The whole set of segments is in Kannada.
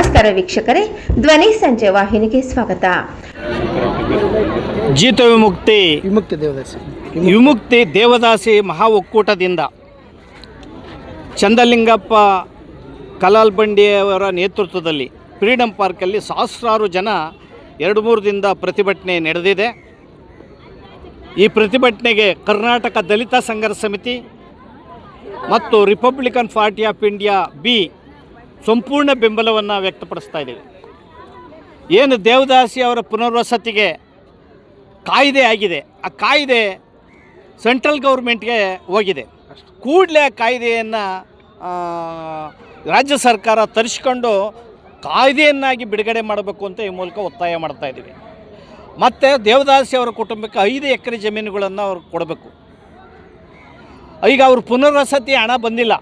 ನಮಸ್ಕಾರ ವೀಕ್ಷಕರೇ, ಧ್ವನಿ ಸಂಜೆ ವಾಹಿನಿಗೆ ಸ್ವಾಗತ. ಜೀತ ವಿಮುಕ್ತಿ ದೇವದಾಸಿ ಮಹಾ ಒಕ್ಕೂಟದಿಂದ ಚಂದಲಿಂಗಪ್ಪ ಕಲಾಲ್ಬಂಡಿಯವರ ನೇತೃತ್ವದಲ್ಲಿ ಫ್ರೀಡಂ ಪಾರ್ಕಲ್ಲಿ ಸಹಸ್ರಾರು ಜನ 2-3 ದಿನದ ಪ್ರತಿಭಟನೆ ನಡೆದಿದೆ. ಈ ಪ್ರತಿಭಟನೆಗೆ ಕರ್ನಾಟಕ ದಲಿತ ಸಂಘರ್ಷ ಸಮಿತಿ ಮತ್ತು Republican party of India B ಸಂಪೂರ್ಣ ಬೆಂಬಲವನ್ನು ವ್ಯಕ್ತಪಡಿಸ್ತಾ ಇದ್ದೀವಿ. ಏನು ದೇವದಾಸಿ ಅವರ ಪುನರ್ವಸತಿಗೆ ಕಾಯ್ದೆ ಆಗಿದೆ, ಆ ಕಾಯ್ದೆ ಸೆಂಟ್ರಲ್ ಗೌರ್ಮೆಂಟ್ಗೆ ಹೋಗಿದೆ. ಕೂಡಲೇ ಆ ಕಾಯ್ದೆಯನ್ನು ರಾಜ್ಯ ಸರ್ಕಾರ ತರಿಸ್ಕೊಂಡು ಕಾಯ್ದೆಯನ್ನಾಗಿ ಬಿಡುಗಡೆ ಮಾಡಬೇಕು ಅಂತ ಈ ಮೂಲಕ ಒತ್ತಾಯ ಮಾಡ್ತಾ ಇದ್ದೀವಿ. ಮತ್ತು ದೇವದಾಸಿ ಅವರ ಕುಟುಂಬಕ್ಕೆ 5 ಎಕರೆ ಜಮೀನುಗಳನ್ನು ಅವ್ರು ಕೊಡಬೇಕು. ಈಗ ಅವ್ರ ಪುನರ್ವಸತಿ ಹಣ ಬಂದಿಲ್ಲ.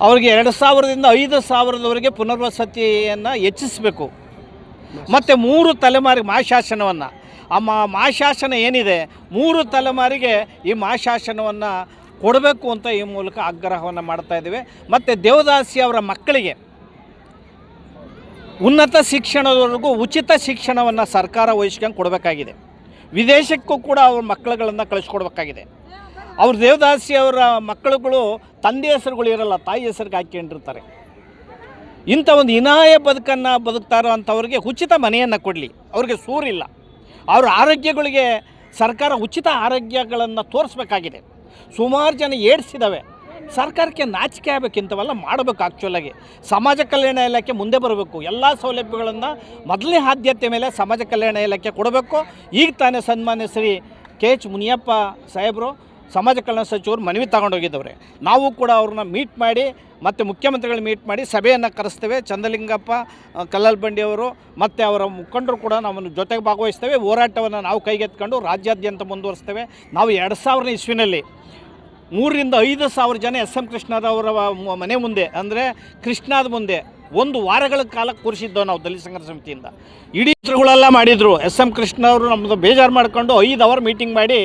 ಅವ್ರಿಗೆ 2000ದಿಂದ 5000ವರೆಗೆ ಪುನರ್ವಸತಿಯನ್ನು ಹೆಚ್ಚಿಸಬೇಕು. ಮತ್ತು 3 ತಲೆಮಾರಿಗೆ ಮಹಾಶಾಸನವನ್ನು ಮಹಾಶಾಸನ ಏನಿದೆ 3 ತಲೆಮಾರಿಗೆ ಈ ಮಹಾಶಾಸನವನ್ನು ಕೊಡಬೇಕು ಅಂತ ಈ ಮೂಲಕ ಆಗ್ರಹವನ್ನು ಮಾಡ್ತಾಯಿದ್ದೀವಿ. ಮತ್ತು ದೇವದಾಸಿ ಅವರ ಮಕ್ಕಳಿಗೆ ಉನ್ನತ ಶಿಕ್ಷಣದವರೆಗೂ ಉಚಿತ ಶಿಕ್ಷಣವನ್ನು ಸರ್ಕಾರ ವಹಿಸ್ಕೊಂಡು ಕೊಡಬೇಕಾಗಿದೆ. ವಿದೇಶಕ್ಕೂ ಕೂಡ ಅವ್ರ ಮಕ್ಕಳುಗಳನ್ನು ಕಳಿಸ್ಕೊಡ್ಬೇಕಾಗಿದೆ. ಅವ್ರ ದೇವದಾಸಿ ಅವರ ಮಕ್ಕಳುಗಳು ತಂದೆ ಹೆಸರುಗಳು ಇರಲ್ಲ, ತಾಯಿ ಹೆಸರಿಗೆ ಹಾಕ್ಕೊಂಡಿರ್ತಾರೆ. ಇಂಥ ಒಂದು ಹೀನಾಯ ಬದುಕನ್ನು ಬದುಕ್ತಾರೋ ಅಂಥವ್ರಿಗೆ ಉಚಿತ ಮನೆಯನ್ನು ಕೊಡಲಿ. ಅವ್ರಿಗೆ ಸೂರಿಲ್ಲ. ಅವ್ರ ಆರೋಗ್ಯಗಳಿಗೆ ಸರ್ಕಾರ ಉಚಿತ ಆರೋಗ್ಯಗಳನ್ನು ತೋರಿಸ್ಬೇಕಾಗಿದೆ. ಸುಮಾರು ಜನ ಏಡ್ಸಿದ್ದಾವೆ. ಸರ್ಕಾರಕ್ಕೆ ನಾಚಿಕೆ ಆಗಬೇಕು, ಇಂಥವೆಲ್ಲ ಮಾಡಬೇಕು. ಆ್ಯಕ್ಚುಲಾಗಿ ಸಮಾಜ ಕಲ್ಯಾಣ ಇಲಾಖೆ ಮುಂದೆ ಬರಬೇಕು. ಎಲ್ಲ ಸೌಲಭ್ಯಗಳನ್ನು ಮೊದಲನೇ ಆದ್ಯತೆ ಮೇಲೆ ಸಮಾಜ ಕಲ್ಯಾಣ ಇಲಾಖೆ ಕೊಡಬೇಕು. ಈಗ ತಾನೇ ಸನ್ಮಾನ್ಯ ಶ್ರೀ KH ಮುನಿಯಪ್ಪ ಸಾಹೇಬರು ಸಮಾಜ ಕಲ್ಯಾಣ ಸಚಿವರು ಮನವಿ ತಗೊಂಡೋಗಿದ್ದವ್ರೆ. ನಾವು ಕೂಡ ಅವ್ರನ್ನ ಮೀಟ್ ಮಾಡಿ ಮತ್ತು ಮುಖ್ಯಮಂತ್ರಿಗಳು ಮೀಟ್ ಮಾಡಿ ಸಭೆಯನ್ನು ಕರೆಸ್ತೇವೆ. ಚಂದಲಿಂಗಪ್ಪ ಕಲಾಲ್ಬಂಡಿಯವರು ಮತ್ತು ಅವರ ಮುಖಂಡರು ಕೂಡ ನಾವು ಜೊತೆಗೆ ಭಾಗವಹಿಸ್ತೇವೆ. ಹೋರಾಟವನ್ನು ನಾವು ಕೈಗೆತ್ಕೊಂಡು ರಾಜ್ಯಾದ್ಯಂತ ಮುಂದುವರಿಸ್ತೇವೆ. ನಾವು 2000 ಇಸ್ವಿನಲ್ಲಿ 3,000 ರಿಂದ 5,000 ಜನ SM ಕೃಷ್ಣರವರ ಮನೆ ಮುಂದೆ, ಅಂದರೆ ಕೃಷ್ಣಾದ ಮುಂದೆ 1 ವಾರಗಳ ಕಾಲ ಕೂರಿಸಿದ್ದೋ ನಾವು ದಲಿತ ಸಂಘರ್ಷ ಸಮಿತಿಯಿಂದ. ಇಡೀ ಚಿತ್ರಗಳೆಲ್ಲ ಮಾಡಿದರು. SM ಕೃಷ್ಣವರು ನಮ್ಮದು ಬೇಜಾರು ಮಾಡಿಕೊಂಡು 5 ಅವರ್ ಮೀಟಿಂಗ್ ಮಾಡಿ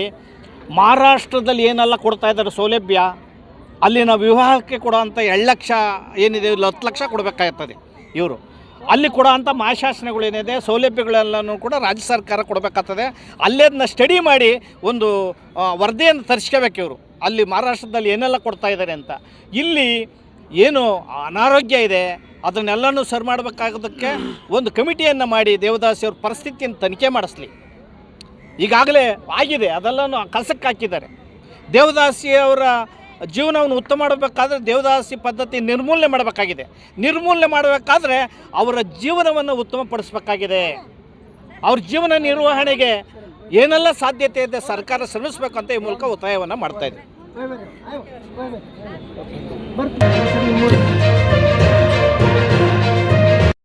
ಮಹಾರಾಷ್ಟ್ರದಲ್ಲಿ ಏನೆಲ್ಲ ಕೊಡ್ತಾ ಇದ್ದಾರೆ ಸೌಲಭ್ಯ, ಅಲ್ಲಿನ ವಿವಾಹಕ್ಕೆ ಕೊಡೋಂಥ 2 ಲಕ್ಷ ಏನಿದೆ 10 ಲಕ್ಷ ಕೊಡಬೇಕಾಗ್ತದೆ. ಇವರು ಅಲ್ಲಿ ಕೊಡೋಂಥ ಮಹಾಶಾಸನಗಳೇನಿದೆ ಸೌಲಭ್ಯಗಳೆಲ್ಲನೂ ಕೂಡ ರಾಜ್ಯ ಸರ್ಕಾರ ಕೊಡಬೇಕಾಗ್ತದೆ. ಅಲ್ಲೇದನ್ನ ಸ್ಟಡಿ ಮಾಡಿ ಒಂದು ವರದಿಯನ್ನು ತರಿಸ್ಕೋಬೇಕು. ಇವರು ಅಲ್ಲಿ ಮಹಾರಾಷ್ಟ್ರದಲ್ಲಿ ಏನೆಲ್ಲ ಕೊಡ್ತಾ ಇದ್ದಾರೆ ಅಂತ. ಇಲ್ಲಿ ಏನು ಅನಾರೋಗ್ಯ ಇದೆ ಅದನ್ನೆಲ್ಲನೂ ಸರಿ ಮಾಡಬೇಕಾಗೋದಕ್ಕೆ ಒಂದು ಕಮಿಟಿಯನ್ನು ಮಾಡಿ ದೇವದಾಸಿಯವ್ರ ಪರಿಸ್ಥಿತಿಯನ್ನು ತನಿಖೆ ಮಾಡಿಸ್ಲಿ. ಈಗಾಗಲೇ ಆಗಿದೆ, ಅದೆಲ್ಲನೂ ಕಲಸಕ್ಕೆ ಹಾಕಿದ್ದಾರೆ. ದೇವದಾಸಿಯವರ ಜೀವನವನ್ನು ಉತ್ತಮ ಮಾಡಬೇಕಾದ್ರೆ ದೇವದಾಸಿ ಪದ್ಧತಿ ನಿರ್ಮೂಲನೆ ಮಾಡಬೇಕಾಗಿದೆ. ನಿರ್ಮೂಲನೆ ಮಾಡಬೇಕಾದ್ರೆ ಅವರ ಜೀವನವನ್ನು ಉತ್ತಮಪಡಿಸಬೇಕಾಗಿದೆ. ಅವ್ರ ಜೀವನ ನಿರ್ವಹಣೆಗೆ ಏನೆಲ್ಲ ಸಾಧ್ಯತೆ ಇದೆ ಸರ್ಕಾರ ಶ್ರಮಿಸಬೇಕು ಅಂತ ಈ ಮೂಲಕ ಒತ್ತಾಯವನ್ನು ಮಾಡ್ತಾಯಿದೆ.